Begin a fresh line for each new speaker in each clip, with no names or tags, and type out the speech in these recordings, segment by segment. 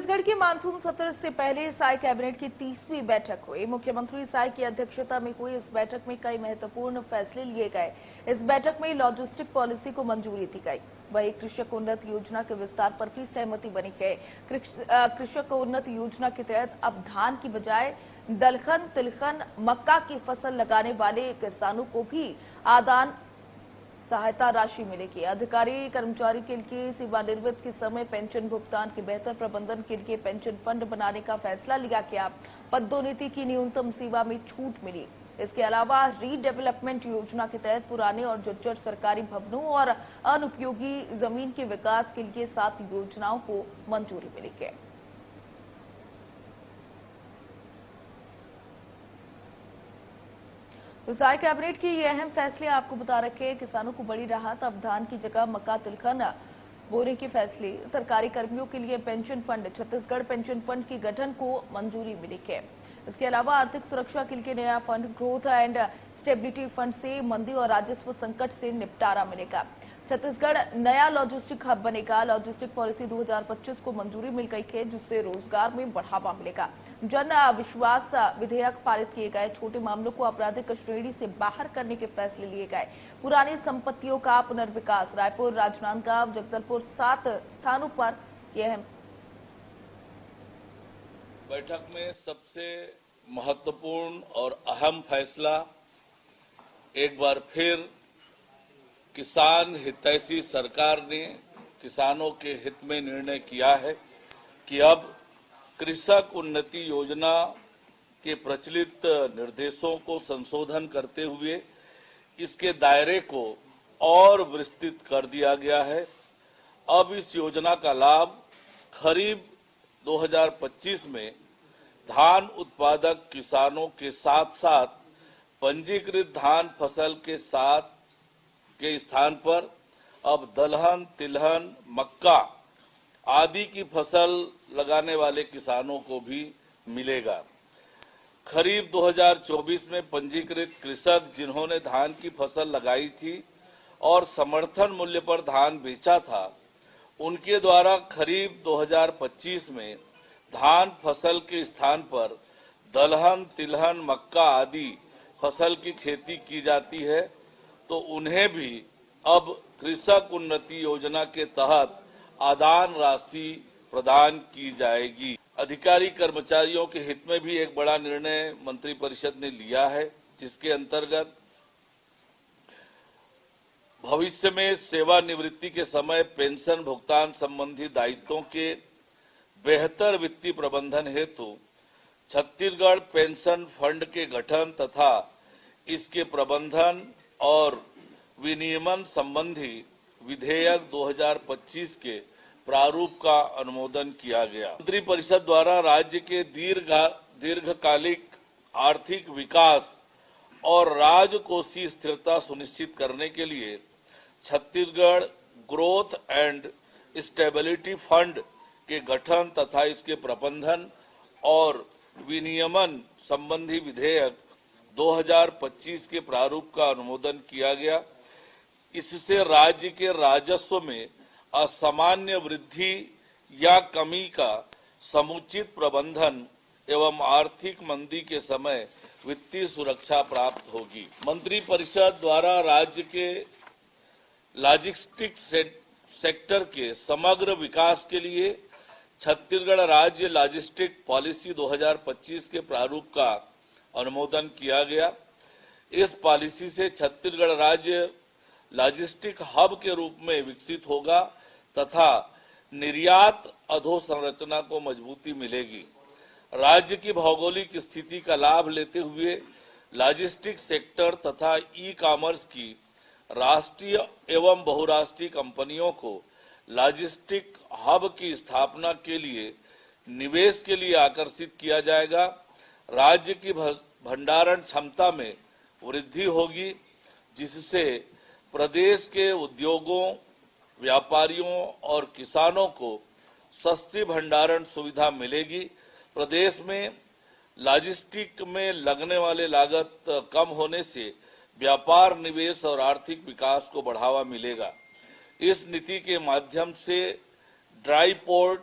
छत्तीसगढ़ के मानसून सत्र से पहले साई कैबिनेट की 30वीं बैठक हुई। मुख्यमंत्री साई की अध्यक्षता में हुई इस बैठक में कई महत्वपूर्ण फैसले लिए गए। इस बैठक में लॉजिस्टिक पॉलिसी को मंजूरी दी गई। वहीं कृषक उन्नत योजना के विस्तार पर भी सहमति बनी है। कृषक उन्नत योजना के तहत अब धान की बजाय दलहन, तिलहन, मक्का की फसल लगाने वाले किसानों को भी आदान सहायता राशि मिलेगी। अधिकारी कर्मचारी के लिए सेवानिवृत्त के समय पेंशन भुगतान के बेहतर प्रबंधन के लिए पेंशन फंड बनाने का फैसला लिया गया। पदोन्नति की न्यूनतम सीमा में छूट मिली। इसके अलावा रीडेवलपमेंट योजना के तहत पुराने और जर्जर सरकारी भवनों और अनुपयोगी जमीन के विकास के लिए 7 योजनाओं को मंजूरी मिली है। तो साई कैबिनेट की ये अहम फैसले आपको बता रखे। किसानों को बड़ी राहत, अब धान की जगह मक्का, तिलहन बोने के फैसले। सरकारी कर्मियों के लिए pension fund, Chhattisgarh pension fund के गठन को मंजूरी मिली है। इसके अलावा आर्थिक सुरक्षा के लिए नया fund, growth and stability fund से मंदी और राजस्व संकट से निपटारा मिलेगा। छत्तीसगढ़ नया लॉजिस्टिक हब बनेगा। लॉजिस्टिक पॉलिसी 2025 को मंजूरी मिल गई है, जिससे रोजगार में बढ़ावा मिलेगा। जन विश्वास विधेयक पारित किए गए। छोटे मामलों को आपराधिक श्रेणी से बाहर करने के फैसले लिए गए। पुरानी संपत्तियों का पुनर्विकास। रायपुर, राजनांदगांव, जगदलपुर 7 स्थानों पर यह
बैठक में सबसे महत्वपूर्ण और अहम फैसला एक बार फिर किसान हितैषी सरकार ने किसानों के हित में निर्णय किया है कि अब कृषक उन्नति योजना के प्रचलित निर्देशों को संशोधन करते हुए इसके दायरे को और विस्तृत कर दिया गया है। अब इस योजना का लाभ खरीफ 2025 में धान उत्पादक किसानों के साथ साथ पंजीकृत धान फसल के स्थान पर अब दलहन, तिलहन, मक्का आदि की फसल लगाने वाले किसानों को भी मिलेगा। खरीफ 2024 में पंजीकृत कृषक जिन्होंने धान की फसल लगाई थी और समर्थन मूल्य पर धान बेचा था, उनके द्वारा खरीफ 2025 में धान फसल के स्थान पर दलहन, तिलहन, मक्का आदि फसल की खेती की जाती है, तो उन्हें भी अब कृषक उन्नति योजना के तहत आदान राशि प्रदान की जाएगी। अधिकारी कर्मचारियों के हित में भी एक बड़ा निर्णय मंत्रिपरिषद ने लिया है, जिसके अंतर्गत भविष्य में सेवानिवृत्ति के समय पेंशन भुगतान संबंधी दायित्वों के बेहतर वित्तीय प्रबंधन हेतु छत्तीसगढ़ पेंशन फंड के गठन तथा इसके प्रबंधन और विनियमन संबंधी विधेयक 2025 के प्रारूप का अनुमोदन किया गया। मंत्रिपरिषद द्वारा राज्य के दीर्घकालिक आर्थिक विकास और राजकोषीय स्थिरता सुनिश्चित करने के लिए Chhattisgarh growth and stability fund के गठन तथा इसके प्रबंधन और विनियमन संबंधी विधेयक 2025 के प्रारूप का अनुमोदन किया गया। इससे राज्य के राजस्व में असामान्य वृद्धि या कमी का समुचित प्रबंधन एवं आर्थिक मंदी के समय वित्तीय सुरक्षा प्राप्त होगी। मंत्रिपरिषद द्वारा राज्य के लॉजिस्टिक्स सेक्टर के समग्र विकास के लिए छत्तीसगढ़ राज्य लॉजिस्टिक पॉलिसी 2025 के प्रारूप का अनुमोदन किया गया। इस पॉलिसी से छत्तीसगढ़ राज्य लॉजिस्टिक हब के रूप में विकसित होगा तथा निर्यात अधोसंरचना को मजबूती मिलेगी। राज्य की भौगोलिक स्थिति का लाभ लेते हुए लॉजिस्टिक सेक्टर तथा ई कॉमर्स की राष्ट्रीय एवं बहुराष्ट्रीय कंपनियों को लॉजिस्टिक हब की स्थापना के लिए निवेश के लिए आकर्षित किया जाएगा। राज्य की भंडारण क्षमता में वृद्धि होगी, जिससे प्रदेश के उद्योगों, व्यापारियों और किसानों को सस्ती भंडारण सुविधा मिलेगी। प्रदेश में लॉजिस्टिक में लगने वाले लागत कम होने से व्यापार, निवेश और आर्थिक विकास को बढ़ावा मिलेगा। इस नीति के माध्यम से dry port,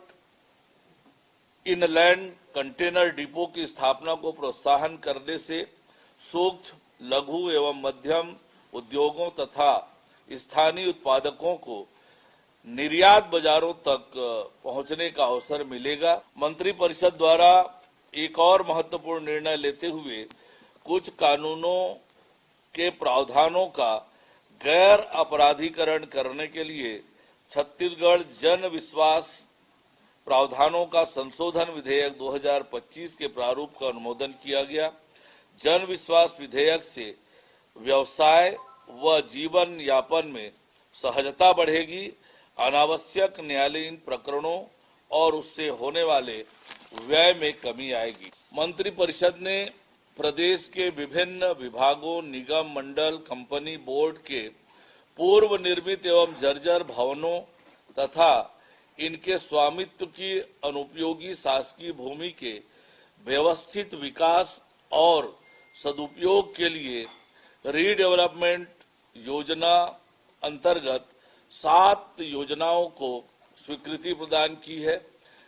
inland container depot की स्थापना को प्रोत्साहन करने से सूक्ष्म, लघु एवं मध्यम उद्योगों तथा स्थानीय उत्पादकों को निर्यात बाजारों तक पहुंचने का अवसर मिलेगा। मंत्रिपरिषद द्वारा एक और महत्वपूर्ण निर्णय लेते हुए कुछ कानूनों के प्रावधानों का गैर अपराधीकरण करने के लिए छत्तीसगढ़ जन विश्वास प्रावधानों का संशोधन विधेयक 2025 के प्रारूप का अनुमोदन किया गया। जन विश्वास विधेयक से व्यवसाय व जीवन यापन में सहजता बढ़ेगी, अनावश्यक न्यायालयीन प्रकरणों और उससे होने वाले व्यय में कमी आएगी। मंत्रिपरिषद ने प्रदेश के विभिन्न विभागों, निगम, मंडल, कंपनी, बोर्ड के पूर्व निर्मित एवं जर्जर भवनों तथा इनके स्वामित्व की अनुपयोगी शासकीय भूमि के व्यवस्थित विकास और सदुपयोग के लिए रीडेवलपमेंट योजना अंतर्गत 7 योजनाओं को स्वीकृति प्रदान की है।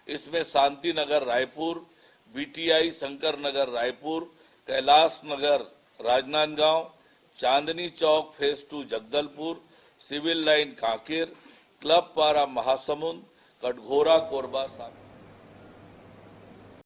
इसमें Shanti Nagar Raipur, BTI Shankar Nagar Raipur, Kailash Nagar Rajnandgaon, Chandni Chowk phase 2 Jagdalpur, civil line Kanker, club Para Mahasamund, Katghora Korba शामिल।